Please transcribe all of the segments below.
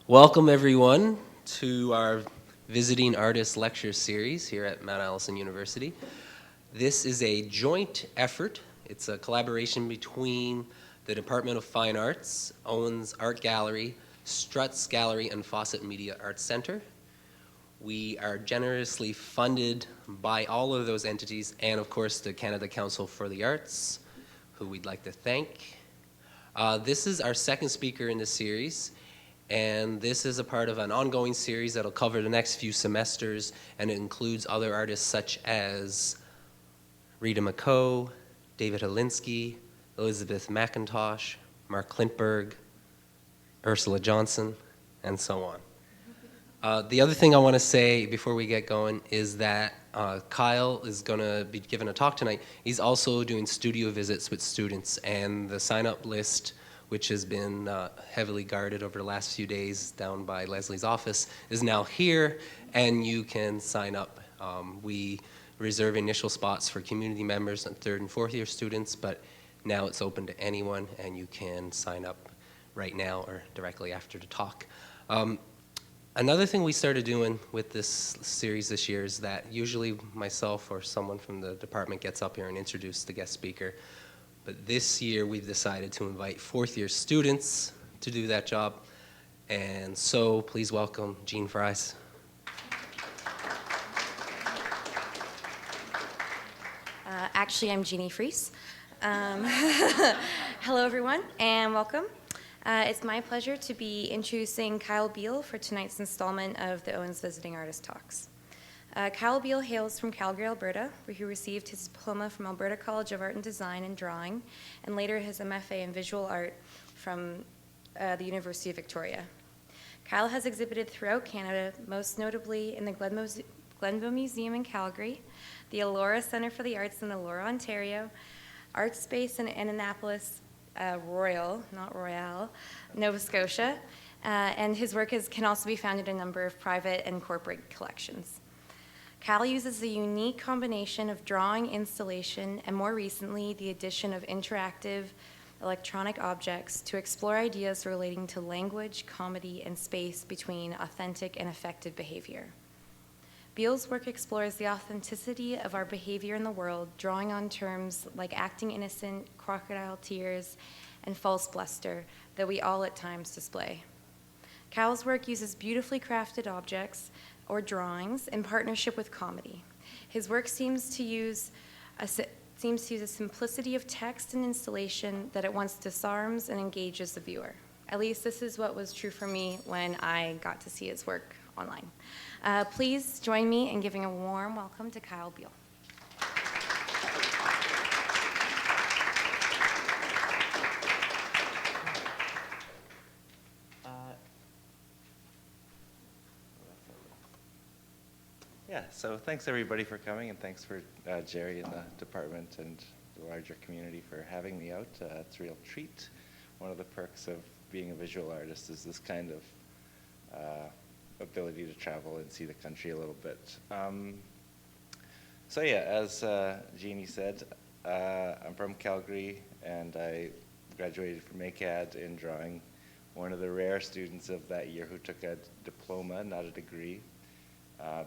Welcome everyone to our Visiting Artist Lecture Series here at Mount Allison University. This is a joint effort. It's a collaboration between the Department of Fine Arts, Owens Art Gallery, Struts Gallery, and Fawcett Media Arts Center. We are generously funded by all of those entities and of course the Canada Council for the Arts, who we'd like to thank. This is our second speaker in the series. And this is a part of an ongoing series that'll cover the next few semesters, and it includes other artists such as Rita McCoe, David Holinsky, Elizabeth McIntosh, Mark Klintberg, Ursula Johnson, and so on. The other thing I want to say before we get going is that Kyle is going to be giving a talk tonight. He's also doing studio visits with students, and the sign-up list, which has been heavily guarded over the last few days down by Leslie's office, is now here, and you can sign up. We reserve initial spots for community members and third and fourth year students, but now it's open to anyone, and you can sign up right now or directly after the talk. Another thing we started doing with this series this year is that usually myself or someone from the department gets up here and introduces the guest speaker. But this year we've decided to invite fourth year students to do that job. And so please welcome Jean Fries. Actually, I'm Jeannie Fries. Hello, everyone, and welcome. It's my pleasure to be introducing Kyle Beal for tonight's installment of the Owens Visiting Artist Talks. Kyle Beal hails from Calgary, Alberta, where he received his diploma from Alberta College of Art and Design and Drawing, and later his MFA in Visual Art from the University of Victoria. Kyle has exhibited throughout Canada, most notably in the Glenbow Museum in Calgary, the Elora Centre for the Arts in Elora, Ontario, Art Space in Annapolis, Royal, not Royale, Nova Scotia, and his work can also be found in a number of private and corporate collections. Kyle uses a unique combination of drawing, installation, and more recently, the addition of interactive electronic objects to explore ideas relating to language, comedy, and space between authentic and effective behavior. Beal's work explores the authenticity of our behavior in the world, drawing on terms like acting innocent, crocodile tears, and false bluster that we all at times display. Kyle's work uses beautifully crafted objects or drawings in partnership with comedy. His work seems to use a simplicity of text and installation that at once disarms and engages the viewer. At least this is what was true for me when I got to see his work online. Please join me in giving a warm welcome to Kyle Beal. Yeah, so thanks everybody for coming, and thanks for Jerry and the department and the larger community for having me out. It's a real treat. One of the perks of being a visual artist is this kind of ability to travel and see the country a little bit. So yeah, as Jeannie said, I'm from Calgary, and I graduated from ACAD in drawing. One of the rare students of that year who took a diploma, not a degree.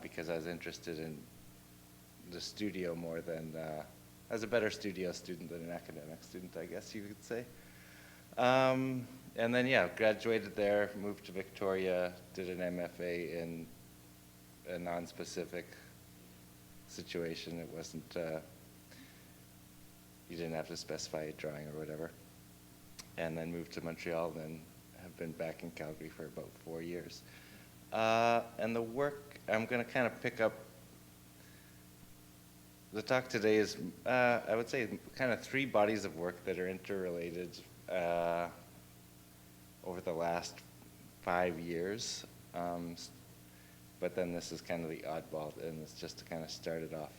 Because I was interested in the studio more than, I was a better studio student than an academic student, I guess you could say. And then, yeah, graduated there, moved to Victoria, did an MFA in a non-specific situation. It wasn't, you didn't have to specify a drawing or whatever. And then moved to Montreal, then have been back in Calgary for about 4 years. And the work, I'm going to kind of pick up, the talk today is, I would say, kind of 3 bodies of work that are interrelated over the last 5 years. But then this is kind of the oddball, and it's just to kind of start it off.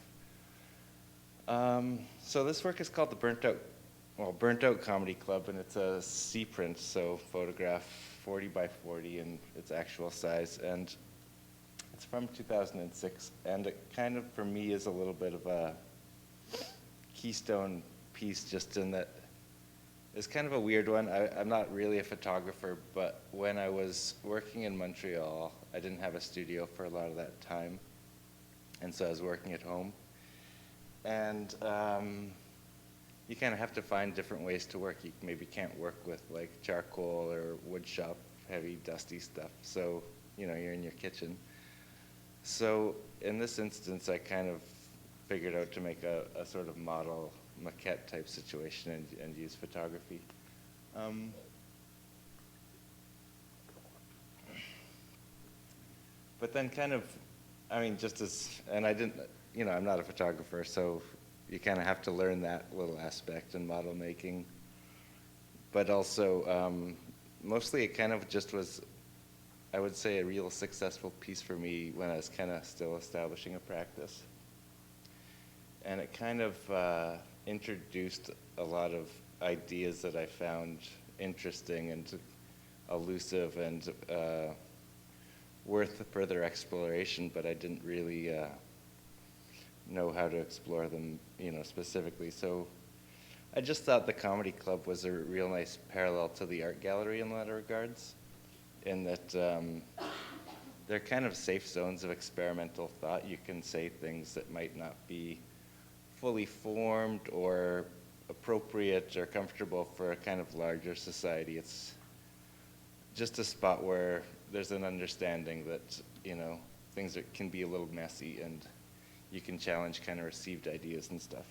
So this work is called the Burnt Out Comedy Club, and it's a C-print, so photograph 40 by 40 in its actual size, and it's from 2006, and it kind of, for me, is a little bit of a keystone piece, just in that It's kind of a weird one. I'm not really a photographer, but when I was working in Montreal, I didn't have a studio for a lot of that time. And so I was working at home. And you kind of have to find different ways to work. You maybe can't work with like charcoal or wood shop, heavy, dusty stuff. So, you know, you're in your kitchen. So in this instance, I kind of figured out to make a sort of model maquette type situation and use photography. But then kind of, I mean, just as, and I didn't, you know, I'm not a photographer, so you kind of have to learn that little aspect in model making. But also, mostly it kind of just was, I would say, a real successful piece for me when I was kind of still establishing a practice. And it kind of introduced a lot of ideas that I found interesting and elusive and worth further exploration, but I didn't really know how to explore them, you know, specifically. So I just thought the comedy club was a real nice parallel to the art gallery in a lot of regards, in that they're kind of safe zones of experimental thought. You can say things that might not be fully formed or appropriate or comfortable for a kind of larger society. It's just a spot where there's an understanding that, you know, things can be a little messy and you can challenge kind of received ideas and stuff.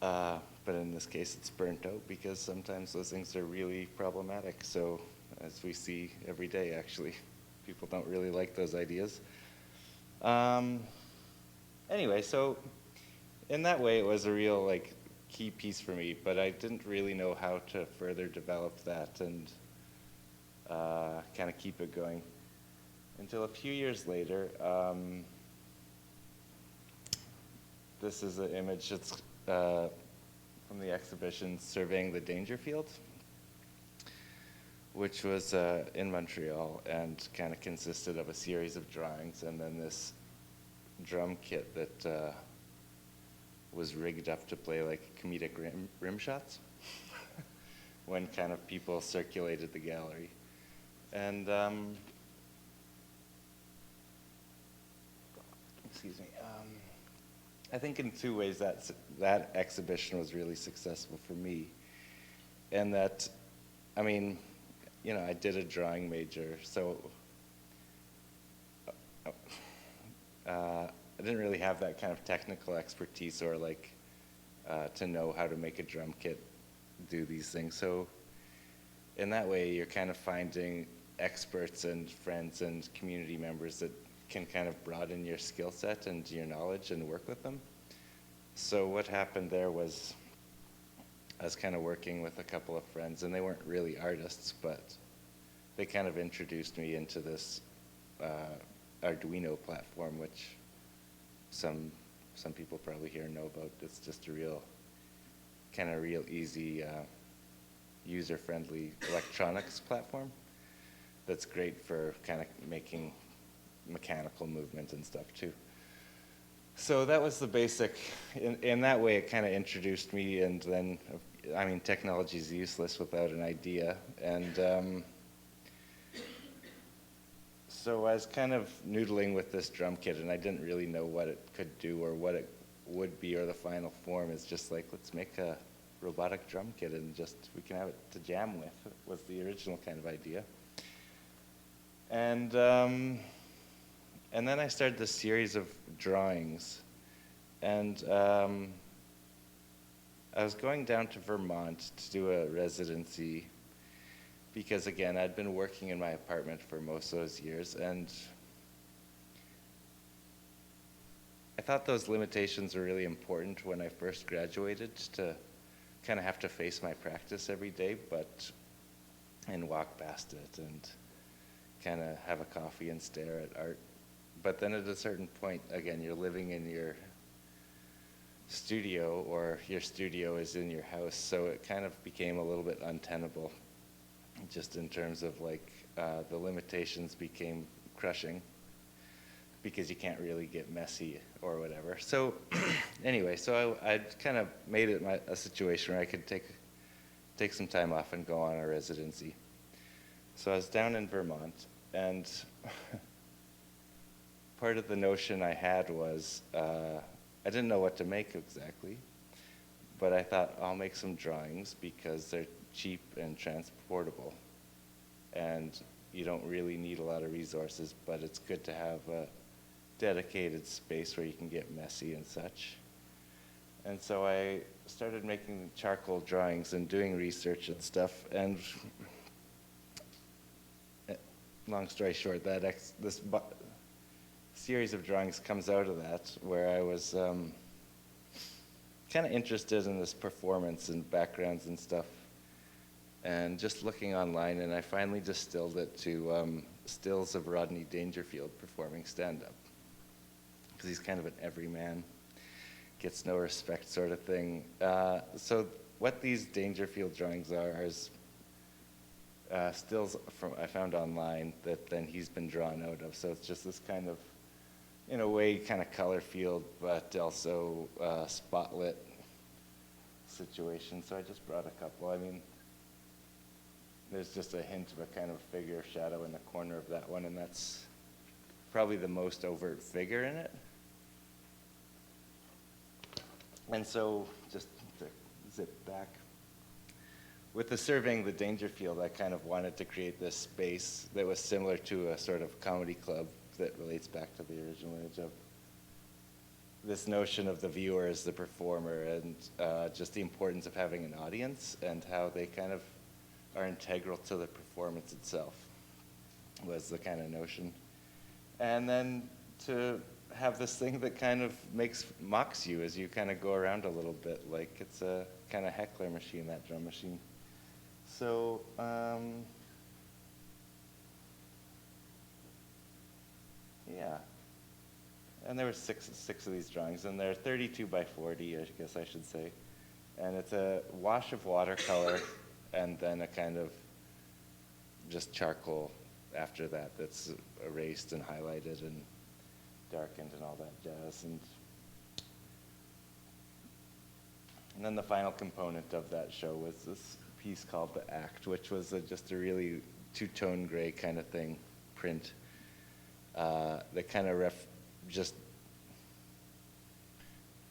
But in this case, it's burnt out because sometimes those things are really problematic. So as we see every day, actually, people don't really like those ideas. Anyway, so in that way, it was a real like key piece for me, but I didn't really know how to further develop that and kind of keep it going until a few years later. This is an image that's from the exhibition Surveying the Dangerfield, which was in Montreal and kind of consisted of a series of drawings and then this drum kit that was rigged up to play like comedic rim shots when kind of people circulated the gallery. And excuse me, I think in two ways that exhibition was really successful for me. And that, I mean, you know, I did a drawing major, so I didn't really have that kind of technical expertise or like to know how to make a drum kit do these things. So in that way, you're kind of finding experts and friends and community members that can kind of broaden your skill set and your knowledge and work with them. So what happened there was I was kind of working with a couple of friends, and they weren't really artists, but they kind of introduced me into this Arduino platform, which some people probably here know about. It's just a real easy user-friendly electronics platform that's great for kind of making mechanical movement and stuff too. So that was the basic. In that way, it kind of introduced me, and then, I mean, technology is useless without an idea. And so I was kind of noodling with this drum kit, and I didn't really know what it could do or what it would be, or the final form is just like, let's make a robotic drum kit and just, we can have it to jam with, was the original kind of idea. And then I started this series of drawings, and I was going down to Vermont to do a residency because, again, I'd been working in my apartment for most of those years, and I thought those limitations were really important when I first graduated, to kind of have to face my practice every day, and walk past it and kind of have a coffee and stare at art. But then at a certain point, again, you're living in your studio, or your studio is in your house, so it kind of became a little bit untenable, just in terms of like the limitations became crushing. because you can't really get messy or whatever. So anyway, so I kind of made it a situation where I could take some time off and go on a residency. So I was down in Vermont, and part of the notion I had was I didn't know what to make exactly, but I thought I'll make some drawings because they're cheap and transportable, and you don't really need a lot of resources, but it's good to have a dedicated space where you can get messy and such. And so I started making charcoal drawings and doing research and stuff, and long story short, this series of drawings comes out of that, where I was kind of interested in this performance and backgrounds and stuff, and just looking online, and I finally distilled it to stills of Rodney Dangerfield performing stand-up, because he's kind of an everyman, gets no respect sort of thing. So what these Dangerfield drawings are is stills I found online that then he's been drawn out of. So it's just this kind of, in a way, kind of color field, but also spotlit situation. So I just brought a couple. I mean, there's just a hint of a kind of figure shadow in the corner of that one, and that's probably the most overt figure in it. And so, just to zip back, with the surveying the Dangerfield, I kind of wanted to create this space that was similar to a sort of comedy club that relates back to the original image of this notion of the viewer as the performer, and just the importance of having an audience and how they kind of are integral to the performance itself was the kind of notion. And then to have this thing that kind of mocks you as you kind of go around a little bit, like it's a kind of heckler machine, that drum machine. So, yeah. And there were six of these drawings, and they're 32 by 40, I guess I should say. And it's a wash of watercolor and then a kind of just charcoal after that that's erased and highlighted and darkened and all that jazz. And then the final component of that show was this piece called The Act, which was just a really two-tone gray kind of thing, print, that kind of just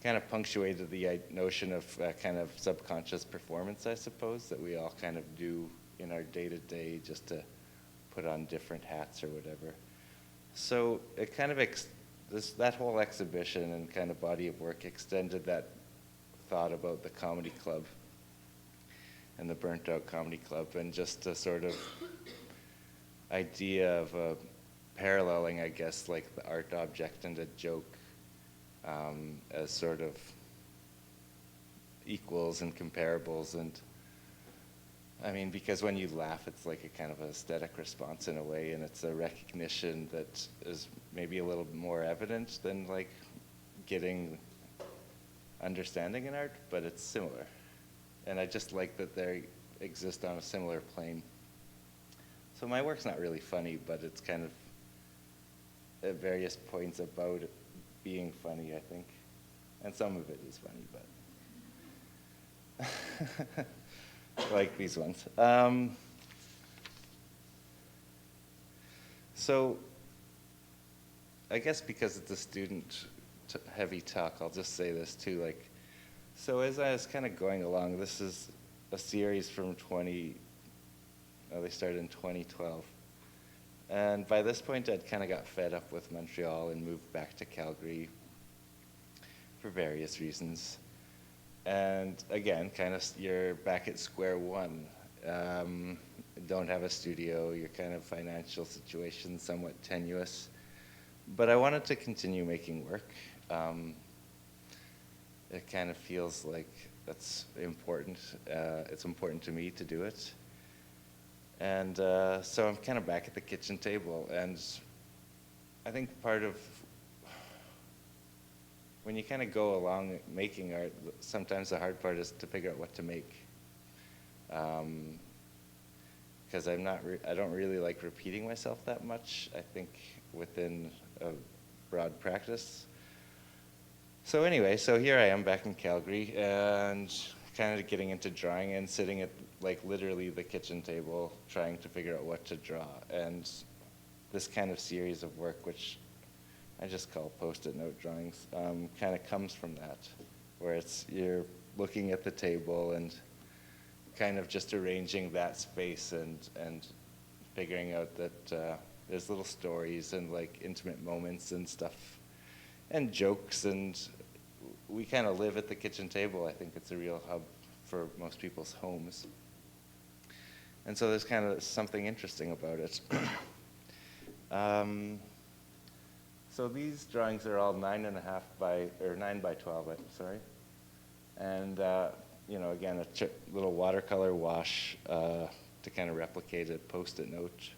kind of punctuated the notion of kind of subconscious performance, I suppose, that we all kind of do in our day-to-day just to put on different hats or whatever. So it kind of, that whole exhibition and kind of body of work extended that thought about the comedy club and the burnt out comedy club, and just a sort of idea of paralleling, I guess, like the art object and a joke as sort of equals and comparables. And I mean, because when you laugh, it's like a kind of aesthetic response in a way, and it's a recognition that is maybe a little more evident than like getting understanding in art, but it's similar. And I just like that they exist on a similar plane. So my work's not really funny, but it's kind of at various points about it being funny, I think. And some of it is funny, but like these ones. So I guess because it's a student heavy talk, I'll just say this too. Like, so as I was kind of going along, this is a series from they started in 2012. And by this point, I'd kind of got fed up with Montreal and moved back to Calgary for various reasons. And again, kind of, you're back at square one. Don't have a studio, your kind of financial situation somewhat tenuous. But I wanted to continue making work. It kind of feels like that's important. It's important to me to do it. And so I'm kind of back at the kitchen table. And I think part of when you kind of go along making art, sometimes the hard part is to figure out what to make. Because I don't really like repeating myself that much. I think within a broad practice. So anyway, so here I am back in Calgary and kind of getting into drawing and sitting at like literally the kitchen table trying to figure out what to draw. And this kind of series of work, which I just call post-it note drawings, kind of comes from that, where you're looking at the table and kind of just arranging that space and figuring out that there's little stories and like intimate moments and stuff and jokes, and we kind of live at the kitchen table. I think it's a real hub for most people's homes. And so there's kind of something interesting about it. So these drawings are all 9 by 12, sorry. And you know, again, a little watercolor wash to kind of replicate a post-it note,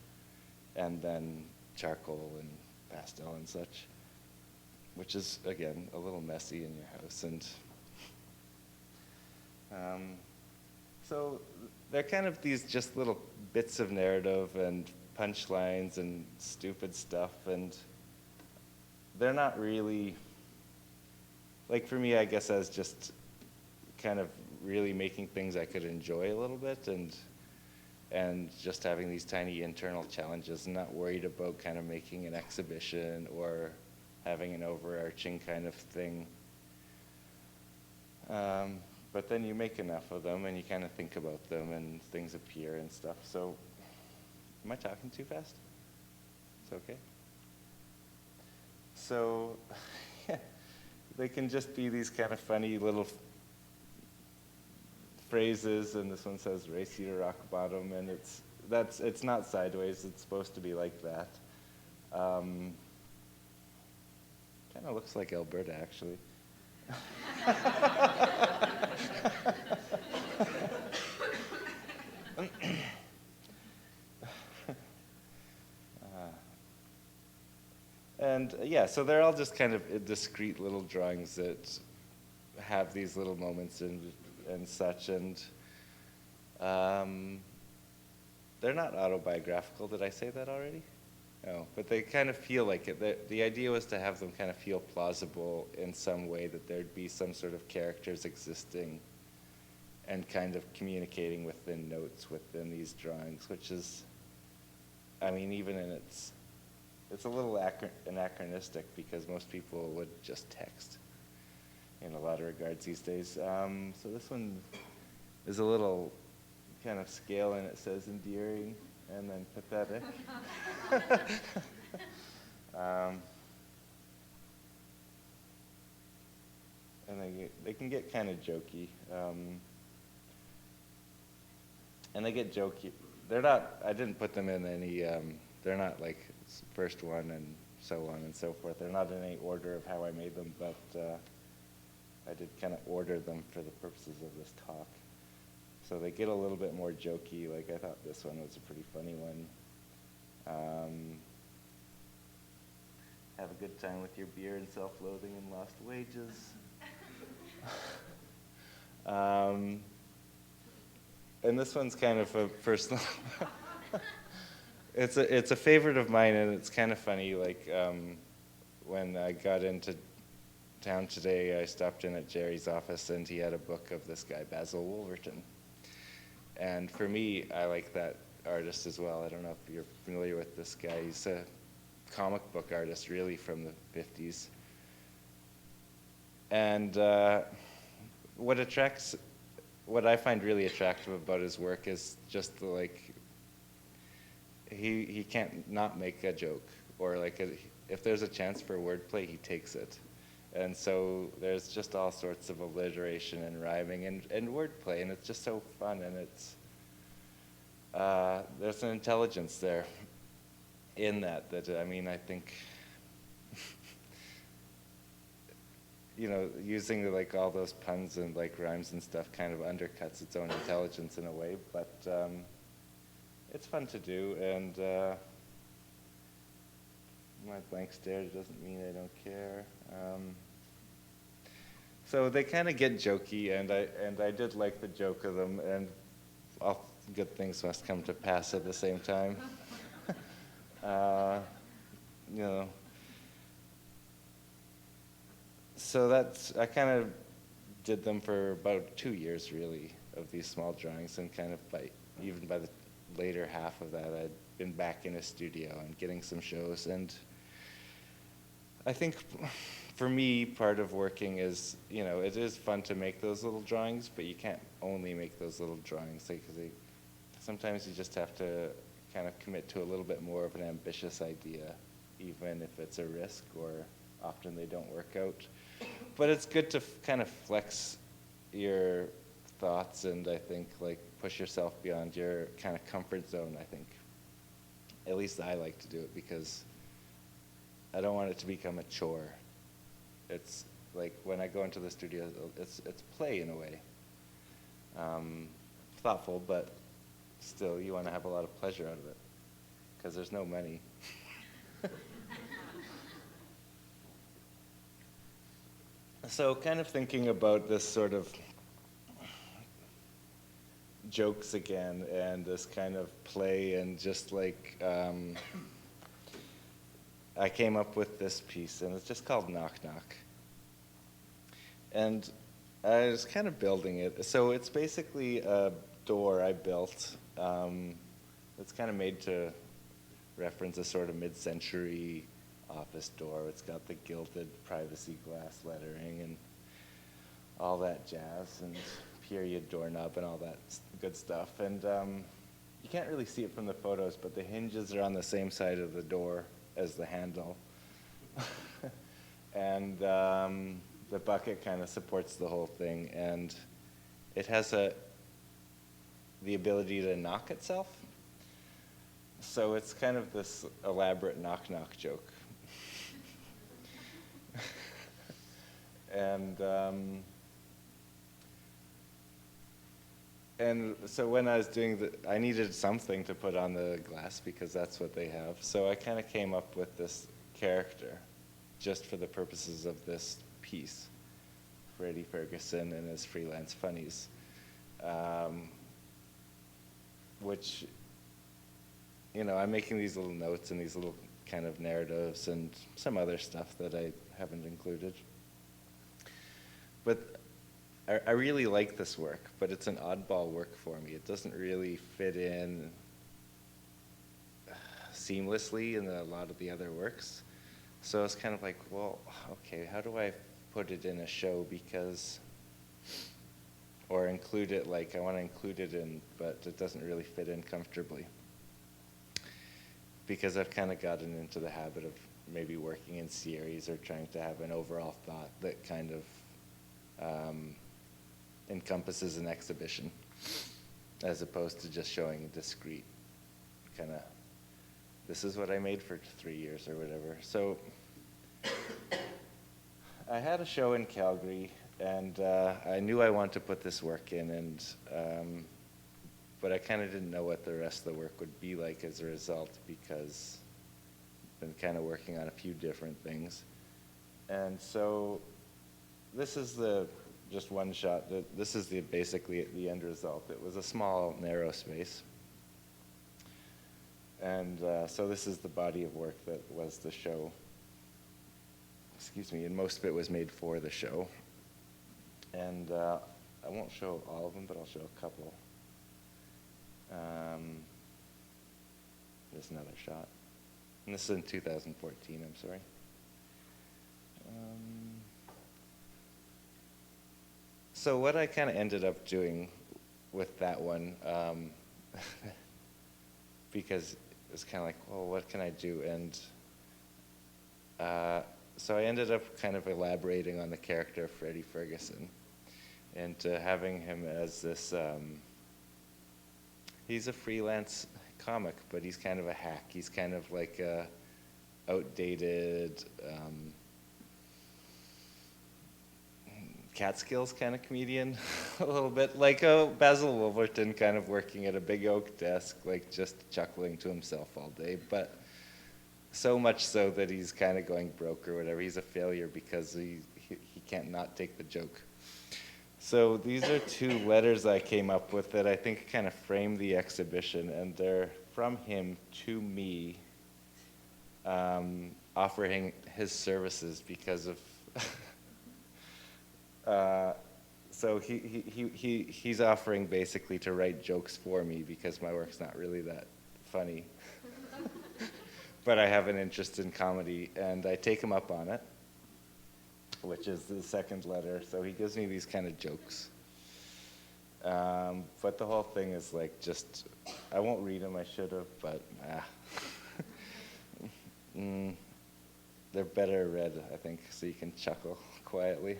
and then charcoal and pastel and such, which is, again, a little messy in your house. And so they're kind of these just little bits of narrative and punchlines and stupid stuff, and they're not really, like for me, I guess, as just kind of really making things I could enjoy a little bit, and just having these tiny internal challenges, and not worried about kind of making an exhibition or having an overarching kind of thing. But then you make enough of them and you kind of think about them and things appear and stuff. So, am I talking too fast? It's okay? So, they can just be these kind of funny little phrases, and this one says "race you to rock bottom," and it's not sideways. It's supposed to be like that. Kind of looks like Alberta, actually. And yeah, so they're all just kind of discrete little drawings that have these little moments and such, and they're not autobiographical. Did I say that already? No, but they kind of feel like it. The idea was to have them kind of feel plausible in some way, that there'd be some sort of characters existing and kind of communicating within notes within these drawings, which is, I mean, even in it's a little anachronistic, because most people would just text in a lot of regards these days. So this one is a little kind of scale, and it says endearing and then pathetic. And they can get kind of jokey. And they get jokey. They're not, I didn't put them in any, they're not like first one and so on and so forth. They're not in any order of how I made them, but I did kind of order them for the purposes of this talk. So they get a little bit more jokey. Like, I thought this one was a pretty funny one. Have a good time with your beer and self-loathing and lost wages. And this one's kind of a personal. It's a favorite of mine, and it's kind of funny. Like, when I got into town today, I stopped in at Jerry's office, and he had a book of this guy, Basil Wolverton. And for me, I like that artist as well. I don't know if you're familiar with this guy. He's a comic book artist, really, from the 50s. And what I find really attractive about his work is just the, like, he can't not make a joke, or like if there's a chance for wordplay, he takes it. And so there's just all sorts of alliteration and rhyming and wordplay, and it's just so fun, and it's there's an intelligence there in that I mean, I think you know, using like all those puns and like rhymes and stuff kind of undercuts its own intelligence in a way, but it's fun to do, and my blank stare doesn't mean I don't care. So they kind of get jokey, and I did like the joke of them, and all good things must come to pass at the same time. You know, So I kind of did them for about 2 years, really, of these small drawings, and kind of even by the later half of that, I'd been back in a studio and getting some shows. And I think for me, part of working is, it is fun to make those little drawings, but you can't only make those little drawings. Sometimes you just have to kind of commit to a little bit more of an ambitious idea, even if it's a risk, or often they don't work out. But it's good to kind of flex your thoughts and I think push yourself beyond your kind of comfort zone, I think. At least I like to do it because I don't want it to become a chore. It's like when I go into the studio, it's play in a way. Thoughtful, but still you want to have a lot of pleasure out of it because there's no money. So kind of thinking about this sort of jokes again and this kind of play and just I came up with this piece and it's just called Knock Knock. And I was kind of building it. So it's basically a door I built. It's kind of made to reference a sort of mid-century office door. It's got the gilded privacy glass lettering and all that jazz and period doorknob and all that good stuff. And you can't really see it from the photos, but the hinges are on the same side of the door as the handle. And the bucket kind of supports the whole thing. And it has the ability to knock itself. So it's kind of this elaborate knock-knock joke. And so when I was doing I needed something to put on the glass because that's what they have. So I kind of came up with this character just for the purposes of this piece, Freddie Ferguson and his freelance funnies, which, I'm making these little notes and these little kind of narratives and some other stuff that I haven't included. But I really like this work, but it's an oddball work for me. It doesn't really fit in seamlessly in a lot of the other works. So it's kind of like, well, okay, how do I put it in a show or include it, I want to include it in, but it doesn't really fit in comfortably. Because I've kind of gotten into the habit of maybe working in series or trying to have an overall thought that kind of encompasses an exhibition, as opposed to just showing a discrete kind of, this is what I made for 3 years or whatever. So I had a show in Calgary, and I knew I wanted to put this work in, and but I kind of didn't know what the rest of the work would be like as a result because I've been kind of working on a few different things. And so this is just one shot. This is basically the end result. It was a small, narrow space. And so this is the body of work that was the show. Excuse me, and most of it was made for the show. And I won't show all of them, but I'll show a couple. There's another shot. And this is in 2014, I'm sorry. So what I kind of ended up doing with that one, because it was kind of like, well, what can I do? And so I ended up kind of elaborating on the character of Freddie Ferguson and having him as this, he's a freelance comic, but he's kind of a hack. He's kind of like a outdated Catskills kind of comedian, a little bit like Basil Wolverton, kind of working at a big oak desk, just chuckling to himself all day, but so much so that he's kind of going broke or whatever. He's a failure because he can't not take the joke. So these are 2 letters I came up with that I think kind of frame the exhibition, and they're from him to me, offering his services because of So he's offering basically to write jokes for me because my work's not really that funny. But I have an interest in comedy, and I take him up on it, which is the second letter. So he gives me these kind of jokes. But the whole thing is like just, I won't read them, I should have, but they're better read, I think, so you can chuckle quietly.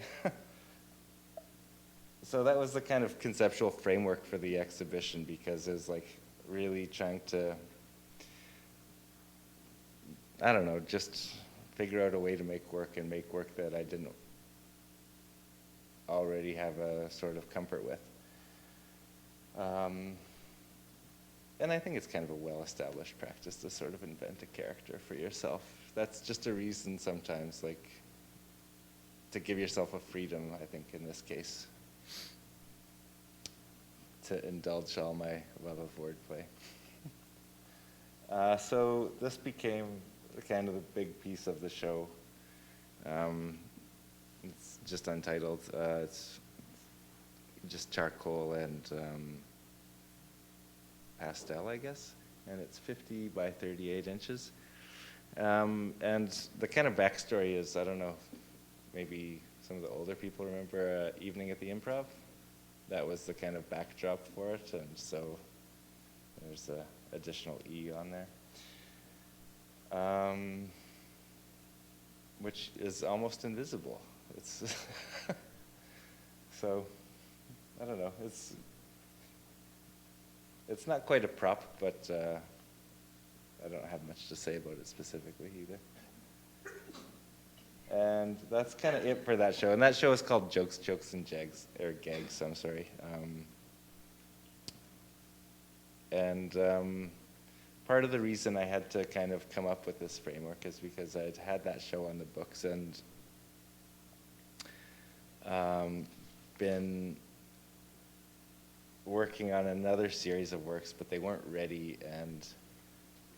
So that was the kind of conceptual framework for the exhibition, because it was like really trying to, I don't know, just figure out a way to make work and make work that I didn't already have a sort of comfort with. And I think it's kind of a well-established practice to sort of invent a character for yourself. That's just a reason sometimes, like, to give yourself a freedom, I think, in this case, to indulge all my love of wordplay. So this became kind of the big piece of the show. It's just untitled. It's just charcoal and pastel, I guess, and it's 50 by 38 inches. And the kind of backstory is, I don't know, maybe some of the older people remember Evening at the Improv. That was the kind of backdrop for it, and so there's an additional E on there, which is almost invisible. It's so, I don't know, it's not quite a prop, but I don't have much to say about it specifically either. And that's kind of it for that show. And that show is called Jokes, Jokes, and Jags, or Gags, I'm sorry. Part of the reason I had to kind of come up with this framework is because I'd had that show on the books and been working on another series of works, but they weren't ready. And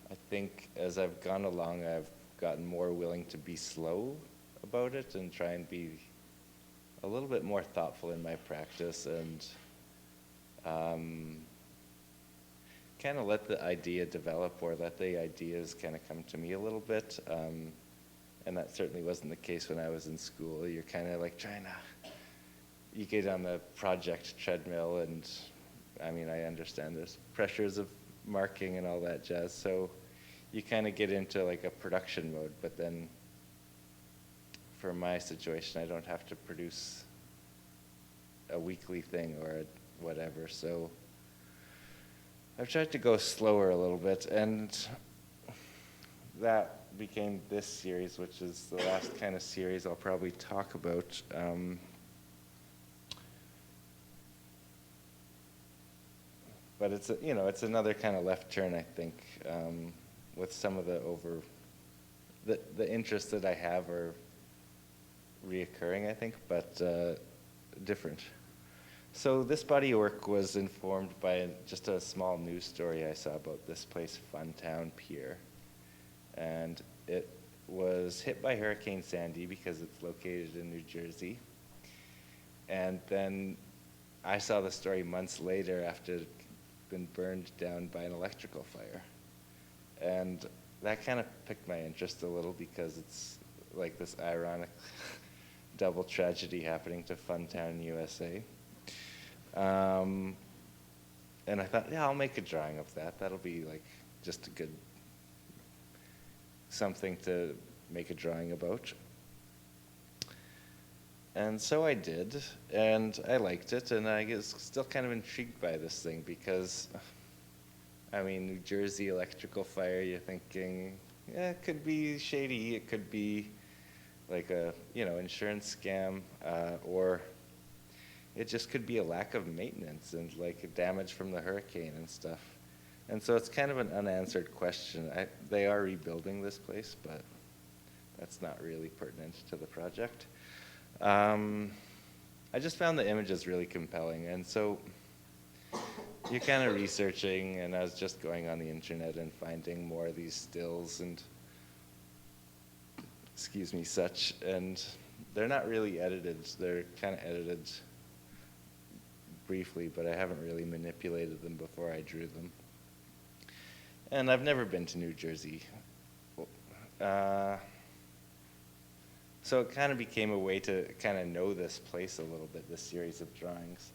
I think as I've gone along, I've gotten more willing to be slow about it and try and be a little bit more thoughtful in my practice, and kind of let the idea develop, or let the ideas kind of come to me a little bit. And that certainly wasn't the case when I was in school. You're kind of like trying to, you get on the project treadmill, and I mean, I understand there's pressures of marking and all that jazz, so you kind of get into like a production mode. But then for my situation, I don't have to produce a weekly thing or whatever, so I've tried to go slower a little bit, and that became this series, which is the last kind of series I'll probably talk about. But it's it's another kind of left turn, I think, with some of the interests that I have are reoccurring, I think, but different. So this body of work was informed by just a small news story I saw about this place, Funtown Pier. And it was hit by Hurricane Sandy because it's located in New Jersey. And then I saw the story months later after it had been burned down by an electrical fire. And that kind of piqued my interest a little, because it's like this ironic double tragedy happening to Funtown, USA. And I thought, yeah, I'll make a drawing of that. That'll be like just a good something to make a drawing about. And so I did, and I liked it, and I was still kind of intrigued by this thing because, I mean, New Jersey electrical fire, you're thinking, yeah, it could be shady, it could be like a, insurance scam, or it just could be a lack of maintenance and like damage from the hurricane and stuff. And so it's kind of an unanswered question. They are rebuilding this place, but that's not really pertinent to the project. I just found the images really compelling, and so you're kind of researching, and I was just going on the internet and finding more of these stills and such, and they're not really edited. They're kind of edited briefly, but I haven't really manipulated them before I drew them. And I've never been to New Jersey. So it kind of became a way to kind of know this place a little bit, this series of drawings.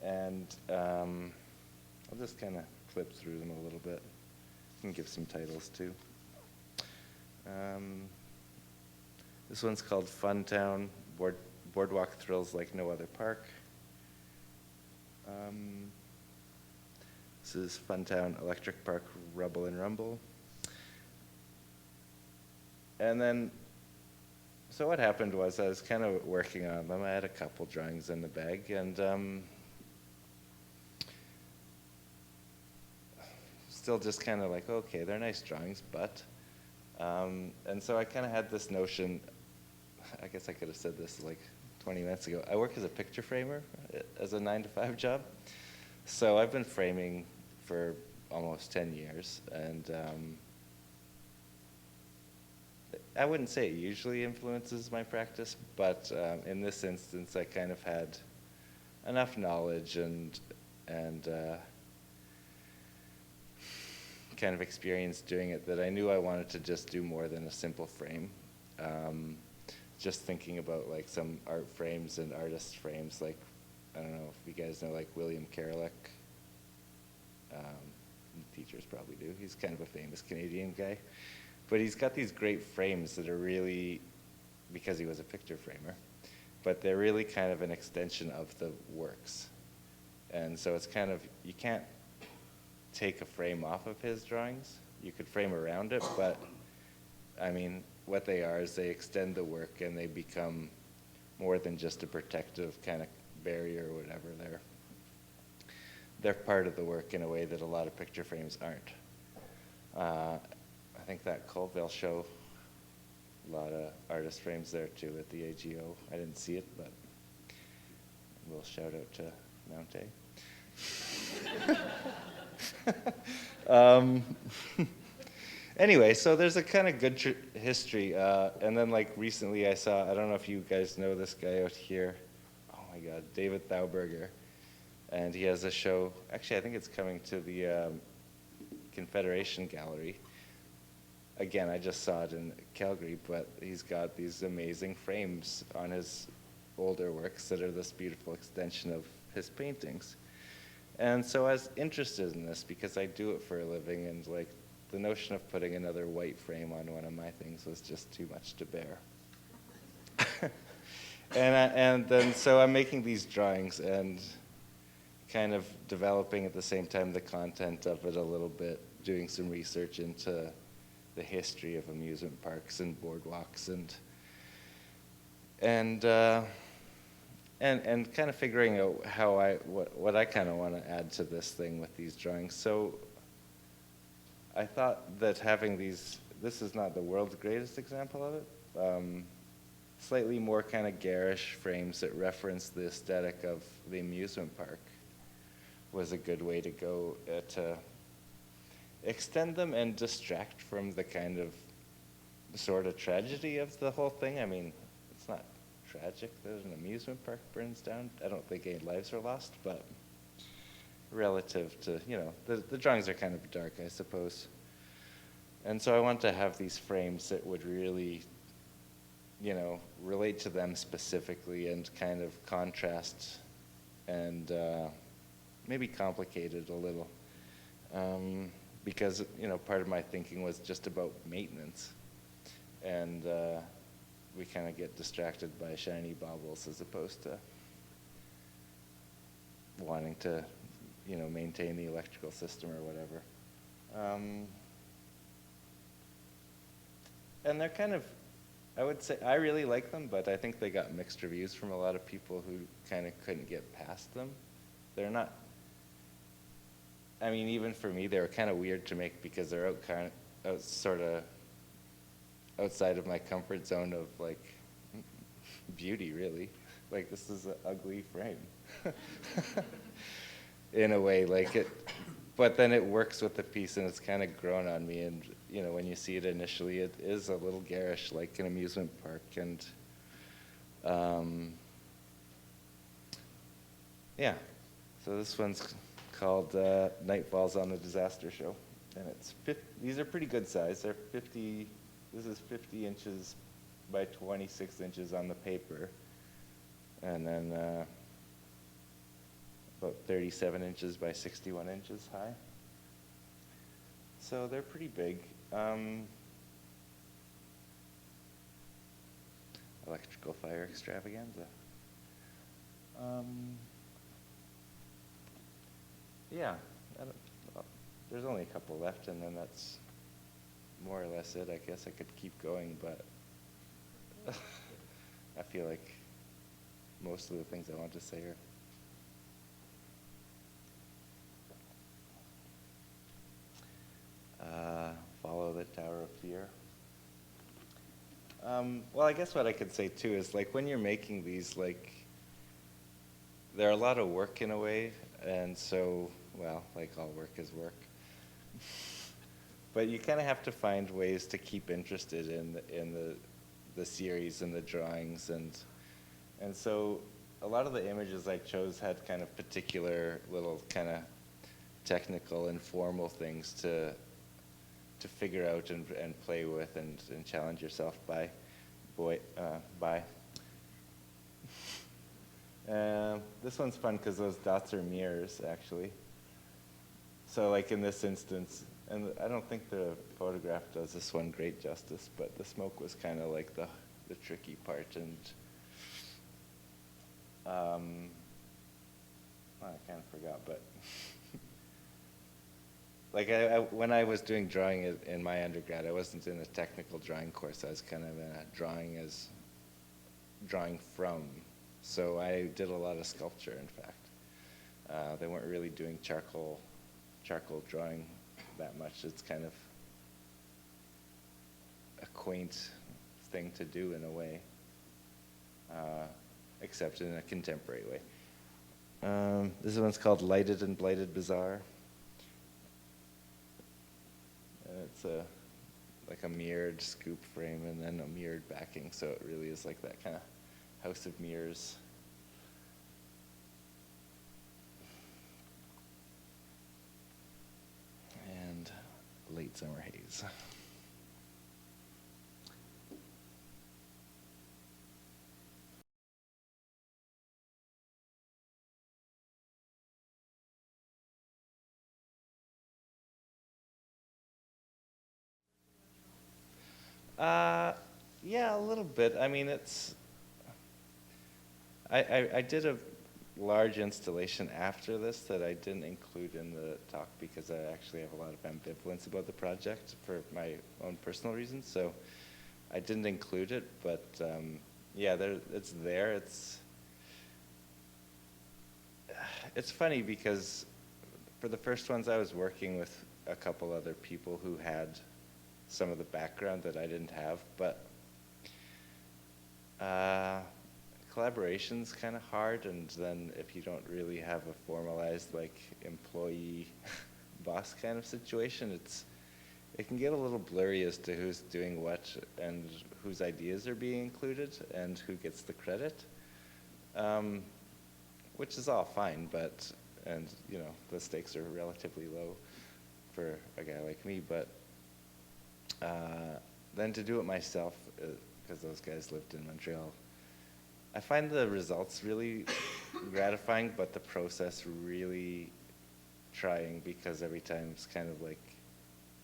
And I'll just kind of flip through them a little bit and give some titles too. This one's called Funtown, Boardwalk Thrills Like No Other Park. This is Funtown Electric Park, Rubble and Rumble. And then, so what happened was I was kind of working on them. I had a couple drawings in the bag, and still just kind of like, okay, they're nice drawings, but, and so I kind of had this notion, I guess I could have said this like 20 minutes ago. I work as a picture framer as a 9-to-5 job. So I've been framing for almost 10 years, and I wouldn't say it usually influences my practice, but in this instance, I kind of had enough knowledge and kind of experience doing it that I knew I wanted to just do more than a simple frame. Just thinking about like some art frames and artist frames, like, I don't know if you guys know like William Karalik. Teachers probably do. He's kind of a famous Canadian guy. But he's got these great frames that are really, because he was a picture framer, but they're really kind of an extension of the works. And so it's kind of, you can't take a frame off of his drawings. You could frame around it, but I mean, what they are is they extend the work and they become more than just a protective kind of barrier or whatever. They're part of the work in a way that a lot of picture frames aren't. I think that Colville show, a lot of artist frames there too at the AGO. I didn't see it, but a little shout out to Mounte. Anyway, so there's a kind of good history. And then like recently I saw, I don't know if you guys know this guy out here. Oh my God, David Thauberger. And he has a show, actually I think it's coming to the Confederation Gallery. Again, I just saw it in Calgary, but he's got these amazing frames on his older works that are this beautiful extension of his paintings. And so I was interested in this because I do it for a living, and like the notion of putting another white frame on one of my things was just too much to bear. And then so I'm making these drawings and kind of developing at the same time the content of it a little bit, doing some research into the history of amusement parks and boardwalks and kind of figuring out how what I kind of want to add to this thing with these drawings. So I thought that having these, this is not the world's greatest example of it, slightly more kind of garish frames that reference the aesthetic of the amusement park was a good way to go to extend them and distract from the kind of sort of tragedy of the whole thing. I mean, it's not tragic that an amusement park burns down. I don't think any lives are lost, but relative to, you know, the drawings are kind of dark, I suppose. And so I want to have these frames that would really, you know, relate to them specifically and kind of contrast and maybe complicate it a little. Because, you know, part of my thinking was just about maintenance. And we kind of get distracted by shiny baubles as opposed to wanting to, you know, maintain the electrical system or whatever. And they're kind of, I would say, I really like them, but I think they got mixed reviews from a lot of people who kind of couldn't get past them. They're not, I mean, even for me, they were kind of weird to make because they're sort of outside of my comfort zone of like beauty, really. Like, this is an ugly frame in a way, like it, but then it works with the piece and it's kind of grown on me. And, you know, when you see it initially, it is a little garish, like an amusement park. And Yeah, so this one's called Night Falls on the Disaster Show. And these are pretty good size. They're 50, this is 50 inches by 26 inches on the paper. And then about 37 inches by 61 inches high. So they're pretty big. Electrical fire extravaganza. Yeah, there's only a couple left, and then that's more or less it. I guess I could keep going, but I feel like most of the things I want to say are follow the Tower of Fear. Well, I guess what I could say too is, like, when you're making these, like, they're a lot of work in a way, and so, well, like all work is work. But you kind of have to find ways to keep interested in the series and the drawings, and so a lot of the images I chose had kind of particular little kind of technical and formal things to figure out and play with and challenge yourself by. This one's fun because those dots are mirrors, actually. So like in this instance, and I don't think the photograph does this one great justice, but the smoke was kind of like the tricky part, and I kind of forgot, but like when I was doing drawing in my undergrad, I wasn't in a technical drawing course. I was kind of in a drawing from. So I did a lot of sculpture, in fact. They weren't really doing charcoal drawing that much. It's kind of a quaint thing to do in a way, except in a contemporary way. This one's called Lighted and Blighted Bazaar. And it's like a mirrored scoop frame and then a mirrored backing, so it really is like that kind of house of mirrors. And Late Summer Haze. Yeah, a little bit. I mean, I did a large installation after this that I didn't include in the talk because I actually have a lot of ambivalence about the project for my own personal reasons. So I didn't include it, but yeah, it's there. It's funny because for the first ones I was working with a couple other people who had some of the background that I didn't have, but collaboration's kind of hard, and then if you don't really have a formalized like employee boss kind of situation, it can get a little blurry as to who's doing what and whose ideas are being included and who gets the credit, which is all fine, and you know, the stakes are relatively low for a guy like me, but then to do it myself, because those guys lived in Montreal, I find the results really gratifying, but the process really trying, because every time it's kind of like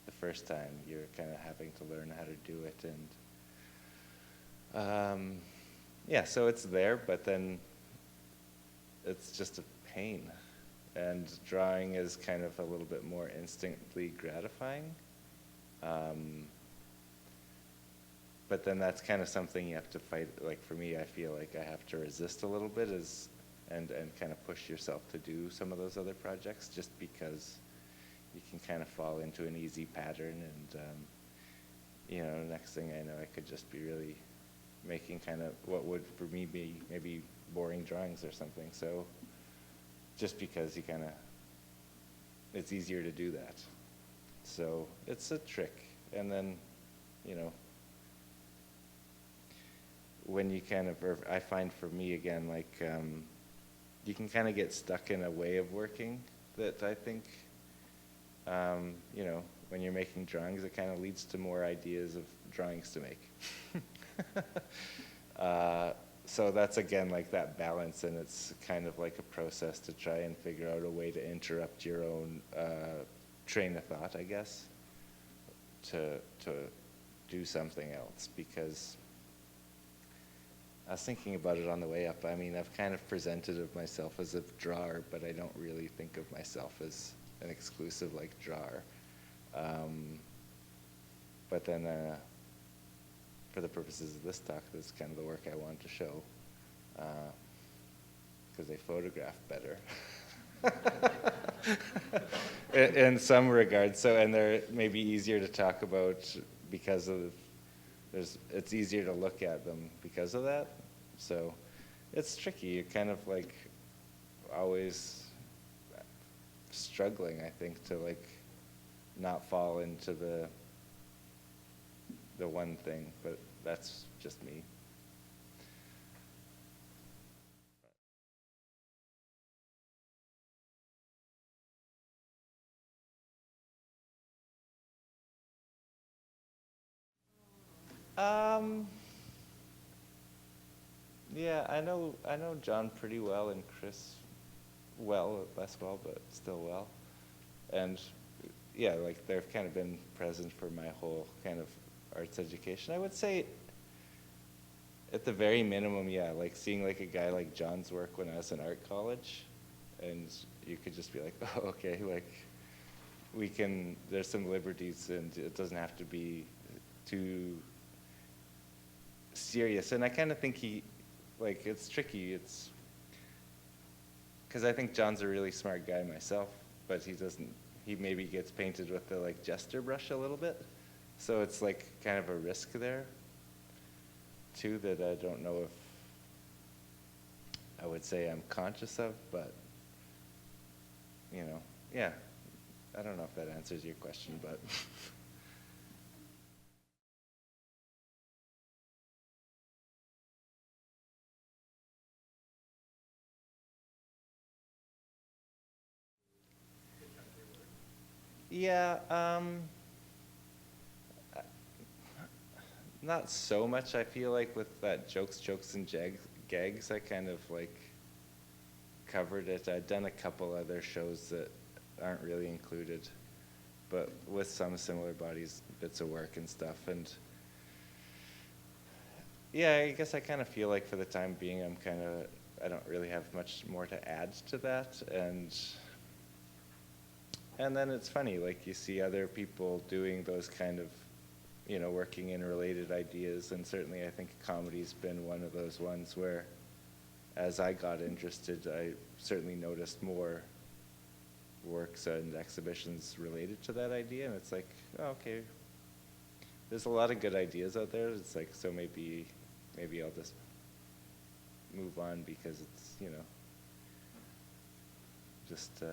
the first time you're kind of having to learn how to do it, and yeah, so it's there, but then it's just a pain, and drawing is kind of a little bit more instantly gratifying. But then that's kind of something you have to fight. Like for me, I feel like I have to resist a little bit and kind of push yourself to do some of those other projects, just because you can kind of fall into an easy pattern, and you know, next thing I know, I could just be really making kind of what would for me be maybe boring drawings or something. So just because you kind of, it's easier to do that. So it's a trick, and then, you know, when you kind of, or I find for me again, like you can kind of get stuck in a way of working that I think, you know, when you're making drawings, it kind of leads to more ideas of drawings to make. So that's again like that balance, and it's kind of like a process to try and figure out a way to interrupt your own train of thought, I guess, to do something else. Because I was thinking about it on the way up. I mean, I've kind of presented of myself as a drawer, but I don't really think of myself as an exclusive like drawer. But then for the purposes of this talk, that's kind of the work I wanted to show, because they photograph better in some regards. So, and they're maybe easier to talk about because of, it's easier to look at them because of that. So it's tricky. You're kind of like always struggling, I think, to like not fall into the one thing, but that's just me. Yeah, I know John pretty well, and Chris well, less well, but still well. And yeah, like they've kind of been present for my whole kind of arts education. I would say at the very minimum, yeah, like seeing like a guy like John's work when I was in art college, and you could just be like, oh, okay, like we can, there's some liberties, and it doesn't have to be too serious. And I kind of think like, it's tricky. It's because I think John's a really smart guy myself, but he maybe gets painted with the like jester brush a little bit. So it's like kind of a risk there too that I don't know if I would say I'm conscious of, but you know, yeah. I don't know if that answers your question, but yeah, not so much. I feel like with that jokes, and gags, I kind of like covered it. I'd done a couple other shows that aren't really included, but with some similar bits of work and stuff. And yeah, I guess I kind of feel like for the time being, I don't really have much more to add to that. And then it's funny, like you see other people doing those kind of, you know, working in related ideas. And certainly I think comedy's been one of those ones where as I got interested, I certainly noticed more works and exhibitions related to that idea. And it's like, oh, okay, there's a lot of good ideas out there. It's like, so maybe I'll just move on because it's, you know, just,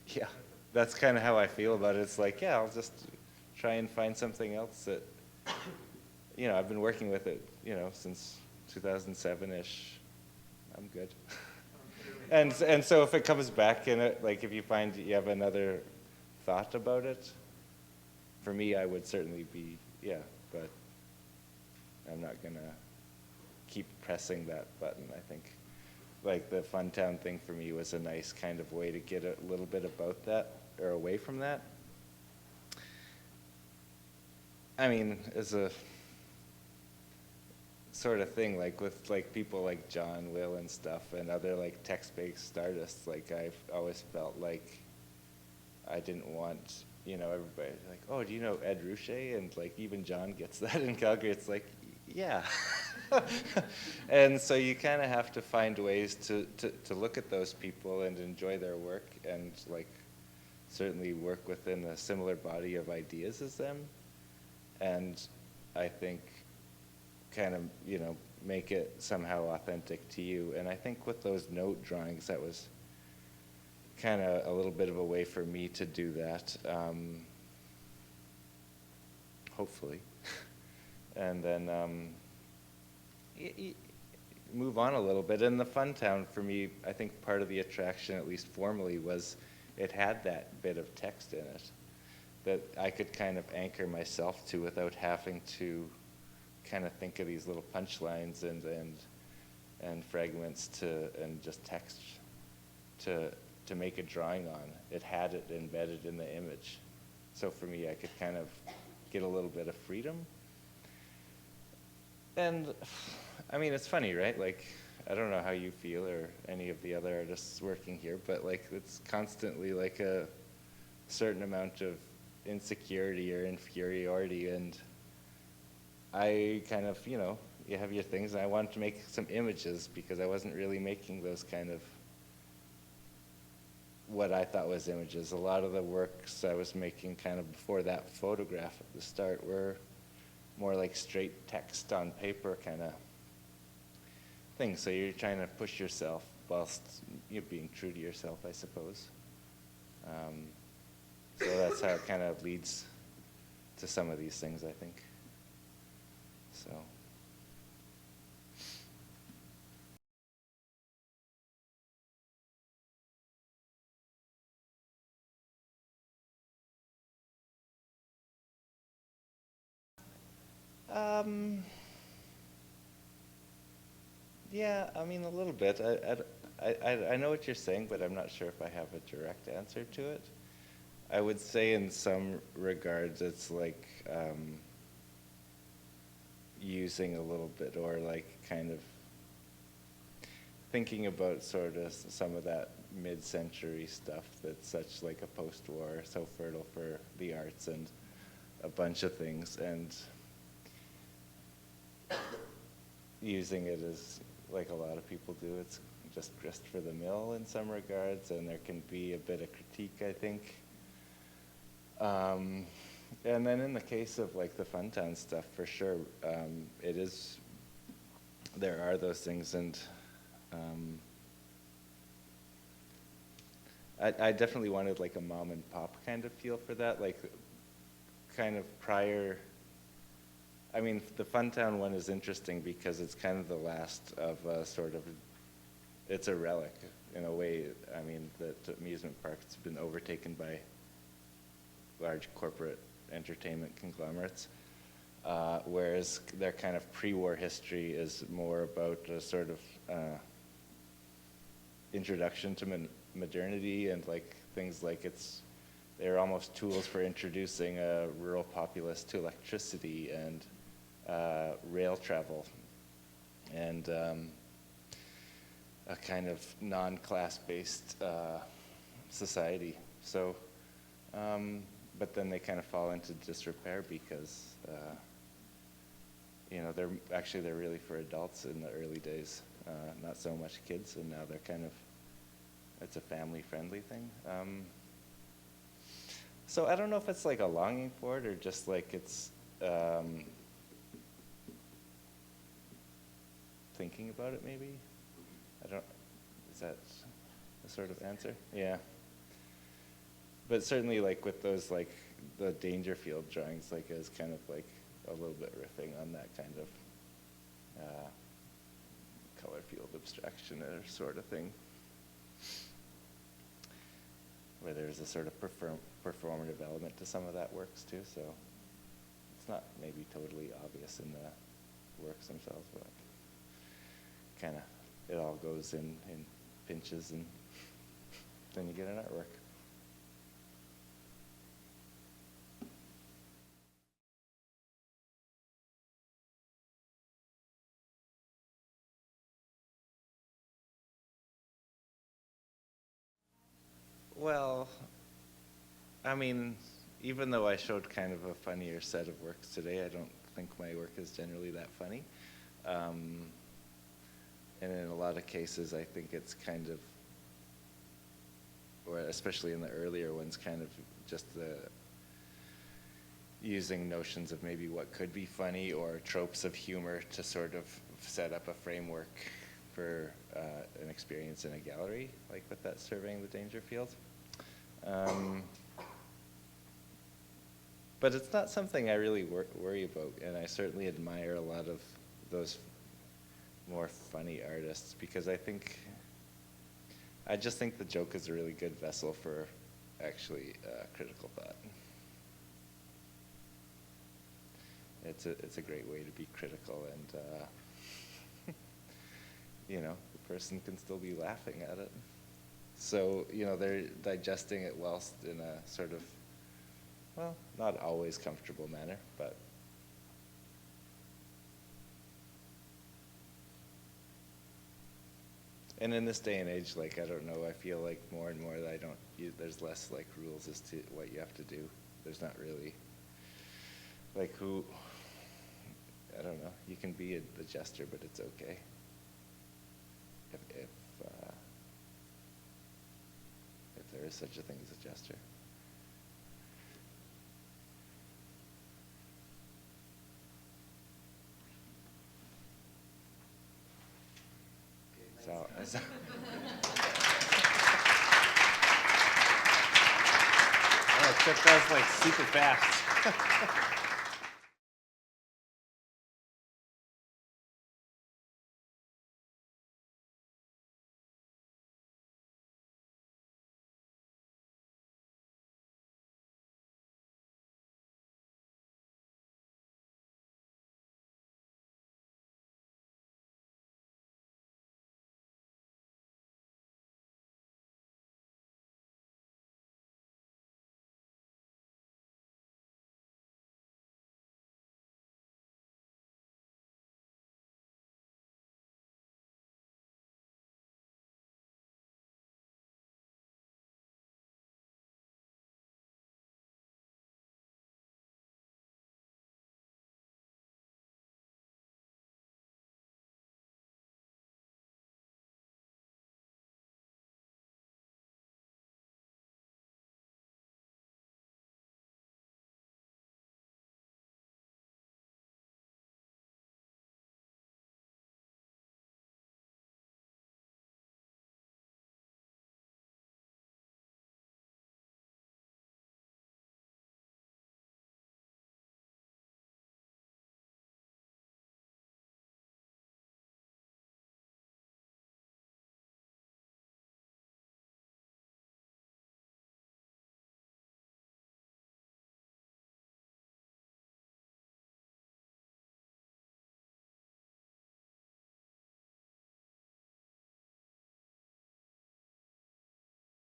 yeah, that's kind of how I feel about it. It's like, yeah, I'll just try and find something else that, you know, I've been working with it, you know, since 2007-ish. I'm good. And so if it comes back in it, like if you find you have another thought about it, for me, I would certainly be, yeah, but I'm not gonna keep pressing that button. I think like the Funtown thing for me was a nice kind of way to get a little bit about that or away from that. I mean, as a sort of thing, like with like people like John, Will, and stuff, and other like text-based artists, like I've always felt like I didn't want, you know, everybody like, oh, do you know Ed Ruscha? And like even John gets that in Calgary. It's like, yeah. And so you kind of have to find ways to look at those people and enjoy their work and like certainly work within a similar body of ideas as them. And I think kind of, you know, make it somehow authentic to you. And I think with those note drawings, that was kind of a little bit of a way for me to do that, hopefully. And then, move on a little bit. And the Fun Town, for me, I think part of the attraction, at least formally, was it had that bit of text in it that I could kind of anchor myself to without having to kind of think of these little punchlines and fragments and just text to make a drawing on. It had it embedded in the image. So for me, I could kind of get a little bit of freedom. And I mean, it's funny, right? Like, I don't know how you feel or any of the other artists working here, but like, it's constantly like a certain amount of insecurity or inferiority. And I kind of, you have your things, and I wanted to make some images because I wasn't really making those kind of what I thought was images. A lot of the works I was making kind of before that photograph at the start were more like straight text on paper kind of thing. So you're trying to push yourself whilst you're being true to yourself, I suppose. So that's how it kind of leads to some of these things, I think. So. Yeah, I mean, a little bit. I know what you're saying, but I'm not sure if I have a direct answer to it. I would say in some regards it's like using a little bit, or like kind of thinking about sort of some of that mid-century stuff that's such like a post-war, so fertile for the arts and a bunch of things, and using it as, like a lot of people do, it's just grist for the mill in some regards, and there can be a bit of critique, I think. And then in the case of like the Funtown stuff, for sure, there are those things, and I definitely wanted like a mom and pop kind of feel for that, like kind of prior. I mean, the Funtown one is interesting because it's kind of the last of a sort of, it's a relic in a way. I mean, the amusement park's been overtaken by large corporate entertainment conglomerates, whereas their kind of pre-war history is more about a sort of introduction to modernity, and like things like they're almost tools for introducing a rural populace to electricity and rail travel, and a kind of non-class-based society. So, but then they kind of fall into disrepair because, they're really for adults in the early days, not so much kids, and now they're kind of, it's a family-friendly thing. So I don't know if it's like a longing for it or just like it's thinking about it, maybe. Is that a sort of answer? Yeah. But certainly, like with those, like the Dangerfield drawings, like is kind of like a little bit riffing on that kind of color field abstraction or sort of thing, where there's a sort of performative element to some of that works too. So it's not maybe totally obvious in the works themselves, but kind of it all goes in pinches, and then you get an artwork. Well, I mean, even though I showed kind of a funnier set of works today, I don't think my work is generally that funny. And in a lot of cases, I think it's kind of, or especially in the earlier ones, kind of just using notions of maybe what could be funny or tropes of humor to sort of set up a framework for an experience in a gallery, like with that Surveying the Dangerfield. But it's not something I really worry about, and I certainly admire a lot of those more funny artists, because I just think the joke is a really good vessel for actually critical thought. It's a great way to be critical, and you know, the person can still be laughing at it. So, you know, they're digesting it whilst in a sort of, well, not always comfortable manner, but and in this day and age, like, I don't know, I feel like more and more that there's less like rules as to what you have to do. There's not really, like, I don't know, you can be the jester, but it's okay. If there is such a thing as a jester. So Oh, that was like super fast.